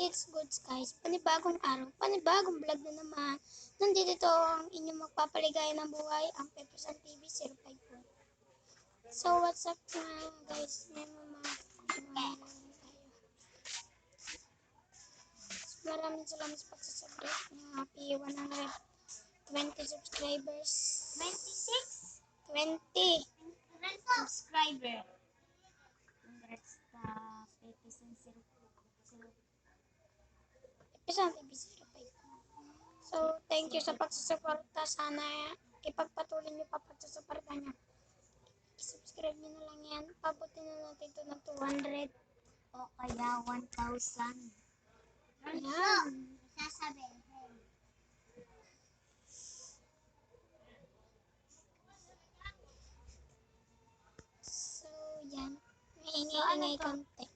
it's good guys, panibagong araw, panibagong vlog na naman. Nandito ito ang inyong magpapaligaya ng buhay, ang Pepesan TV 054. So what's up nga guys, may maraming salamat sa pagsasubscribe niyo. Happy 120 subscribers. 26? 20 subscriber. Congrats sa Pepesan 0. Pepesan TV 054. So thank you sa pagsusuporta. Sana ipagpatuloy niyo pa pagsusuporta niyo. I-subscribe niyo na lang yan. Pabutin na natin ito ng 200 O kaya 1,000. Ayan. Sasabihin. So, yan. May ingay-ingay konti.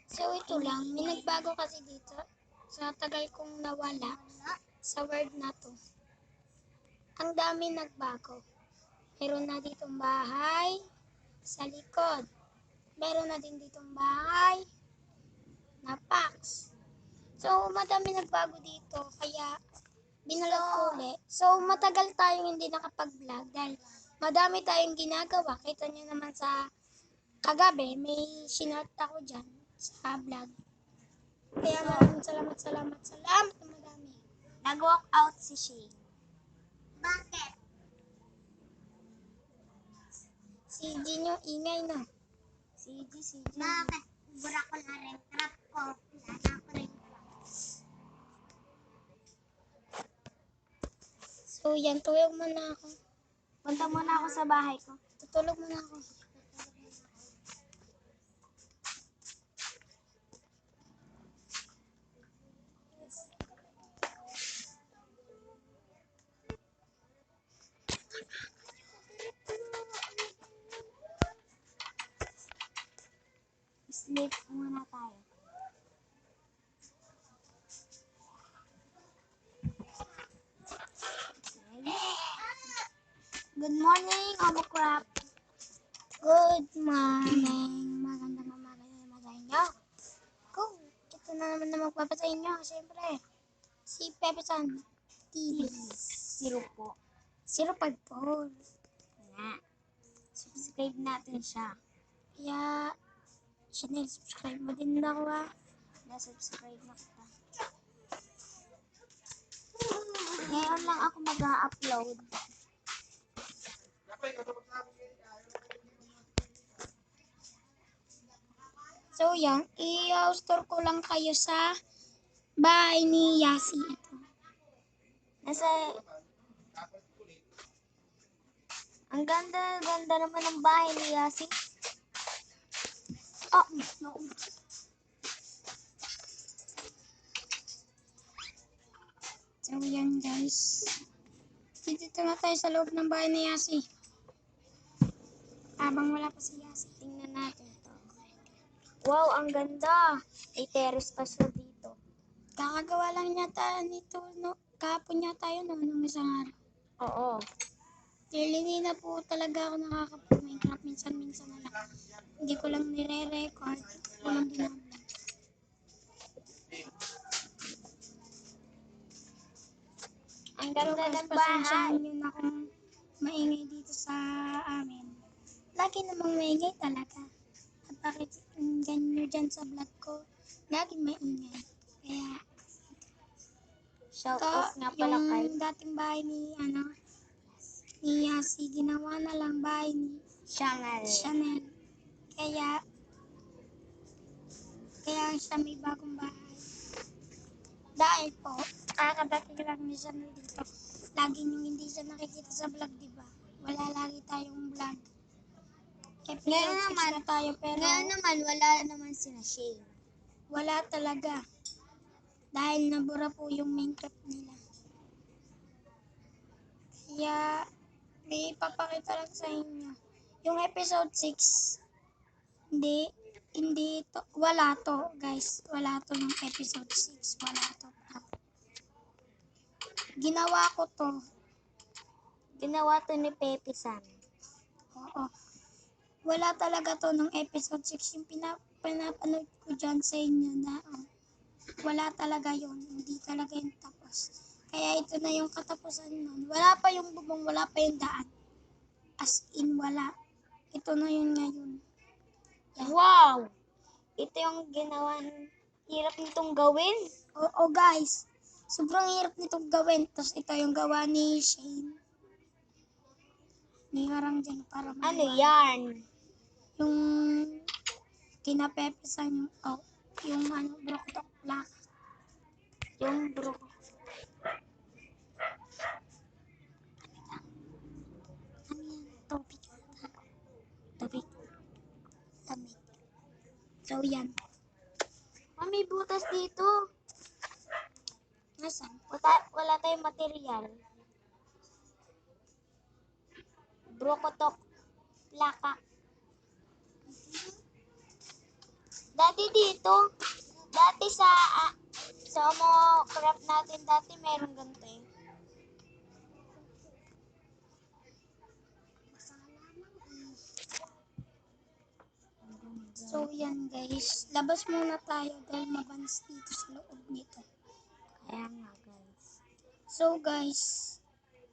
So, ito lang. May nagbago kasi dito. Sa tagal kong nawala sa word na to. Ang dami nagbago. Meron na ditong bahay sa likod. Meron na din ditong bahay na packs. So, madami nagbago dito. Kaya, binalog ko ulit. So, matagal tayong hindi nakapag-vlog dahil madami tayong ginagawa. Kita nyo naman sa kagabi, may sinort ako dyan sa vlog. Kaya maraming salamat na madami. Nag-walk out si Shane. Bakit? Si Gino, ingay na. Si Gino. Bakit? Bura ko na rin. Trap ko. Lana ko rin. So, yan. Tulog muna ako. Punta muna ako sa bahay ko. Tutulog muna ako. Sleep muna tayo. Good morning, Omo Crap. Good morning. Magandang umaga na naman sa inyo. Go. Ito na naman na magpapa sa inyo. Siyempre, si Pepesan TV. Zero po. 054. Nga. Subscribe natin siya. Kaya, Chanel, subscribe mo din ako ha. Na-subscribe na kita. Ngayon lang ako mag-upload. So, yan. I-store ko lang kayo sa bahay ni Yasi. Ito. Nasa... Ang ganda naman ng bahay ni Yasi. Oh, no. So, yan guys. Dito na tayo sa loob ng bahay ni Yasi. Habang wala pa si Yasi, tingnan natin ito. Wow, ang ganda. May terrace pa siya dito. Kakagawa lang yata nito, no? Kahapon yata yun, no? Nung isang araw. Oo. Hindi na po talaga ako nakakapag-Minecraft. Minsan-minsan na lang. Hindi ko lang nire-record. Hindi ko lang binablog. Ang ganda So, ng pasensyahan bahay. nyo na kung maingay dito sa amin. Lagi namang maingay talaga. At pakinggan nyo dyan sa vlog ko, laging maingay. Kaya, Shout ito, out nga pala kay yung dating bahay ni Yasi, ginawa na lang bahay ni Chanel. Chanel. Kaya siya may bagong bahay. Dahil po, kakadating lang ni Chanel dito. Lagi nyo hindi siya nakikita sa vlog, diba? Wala lagi tayong vlog. Ngayon naman, na tayo, pero wala naman sina Shane. wala talaga. Dahil nabura po yung Minecraft nila. Kaya, may ipapakita lang sa inyo. Yung episode 6, hindi to, wala to, guys. Wala to yung episode 6. Wala to. Ginawa ko to. Ginawa to ni Pepesan. Oo. Wala talaga to ng episode 6. Yung pinapanood ko dyan sa inyo na, wala talaga yun. Hindi talaga yung tapos. Kaya ito na yung katapusan nun. Wala pa yung bubong, wala pa yung daan. As in, wala. Ito na yun ngayon. Yan. Wow! Ito yung ginawa. Hirap nitong gawin. Oo guys, sobrang hirap nitong gawin. Tapos ito yung gawa ni Shane. May harang dyan para Ano maliwanag. yan? Yung kinapepesan yung broketok plaka. Yung bro. Ano yan? Topic. Topic. Lamig. So yan. May butas dito. Nasaan? Wala tayong material. Brokotok. Plaka. Dati dito. Dati sa mo craft natin dati meron ganito eh. So yan guys. Labas muna tayo dahil mabanas dito sa loob nito. Kaya nga guys. So guys,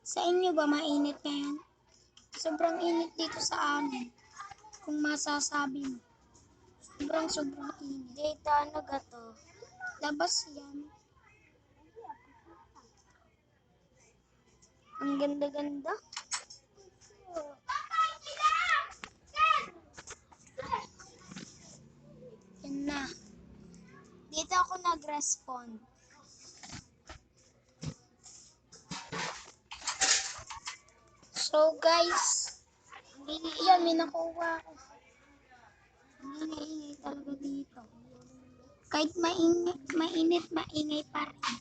sa inyo ba mainit ngayon? Sobrang init dito sa amin. Kung masasabi mo. Sobrang init. Dito ano gato? Labas yan. Ang ganda-ganda. Yan na. Dito ako nag-respond. So guys, yan may nakuha ko. Ang ingay talaga dito. Kahit mainit, maingay pa rin.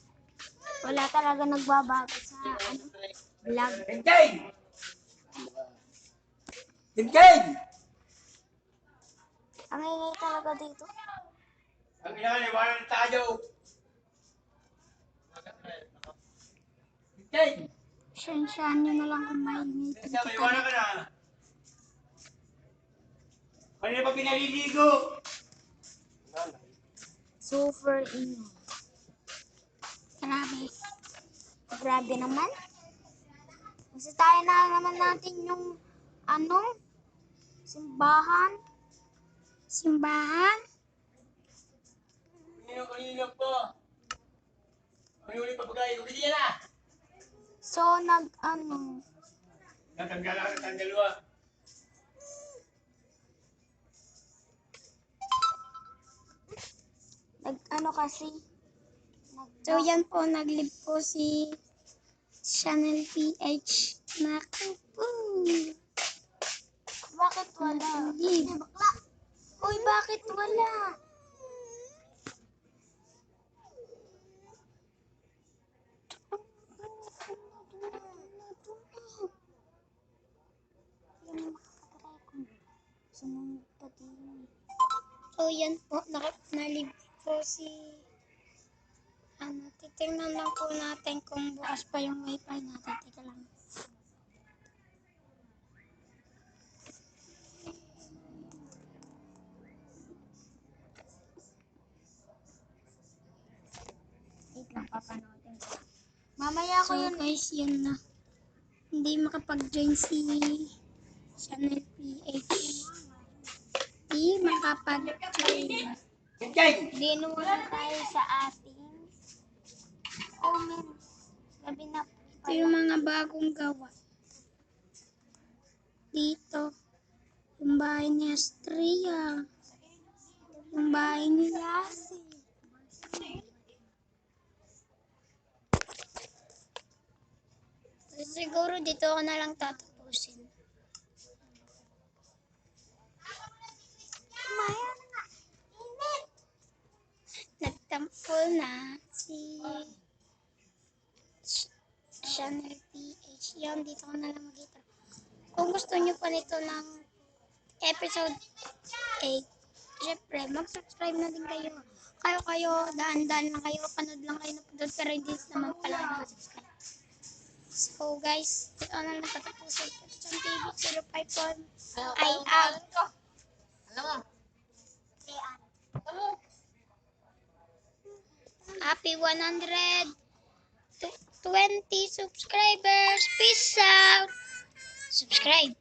Wala talaga nagbabago sa vlog. Kinkain! Kinkain! Ang ingay talaga dito. Ang inaliwanan na tayo! Kinkain! Sensyahan nyo na lang kung maingay Kasi dito may iwanan ka talaga. na. Kanina pa pinaliligo! Super ingay. Grabe. Grabe naman. Kasi tayo na naman natin yung simbahan. Simbahan? Kanina pa. Ang uli pa pagkain ko. Kasi yan na! So, Natanggalan ang dalawa. kasi. So yan po, nag-live po si Channel PH. Naku po. Bakit wala? Nag-live. Uy, bakit wala? Sumunod pa din. So yan po, na-live po si titingnan lang po natin kung bukas pa yung wifi natin. Teka lang. Wait lang, papanoodin ko. Mamaya ko So yun. guys, yun na. Hindi makapag-join si Channel PH. Hindi makapag-join. Kinkain! Dinuwan tayo sa ating comment. Sabi na Ito yung mga bagong gawa. Dito, yung bahay ni Astria. Yung bahay ni Lassie. So, siguro dito ako na lang tatapusin. Nagtampo na si Channel PH. Yan, dito ko na lang makita. Kung gusto nyo pa nito ng episode 8, syempre, mag-subscribe na din kayo. Kayo, daan-daan lang kayo, panood lang kayo na panood, pero hindi naman pala mag-subscribe. So guys, dito na lang patapusin. Ito TV 051. I out. Alam mo? Happy 120 subscribers. Peace out. Subscribe.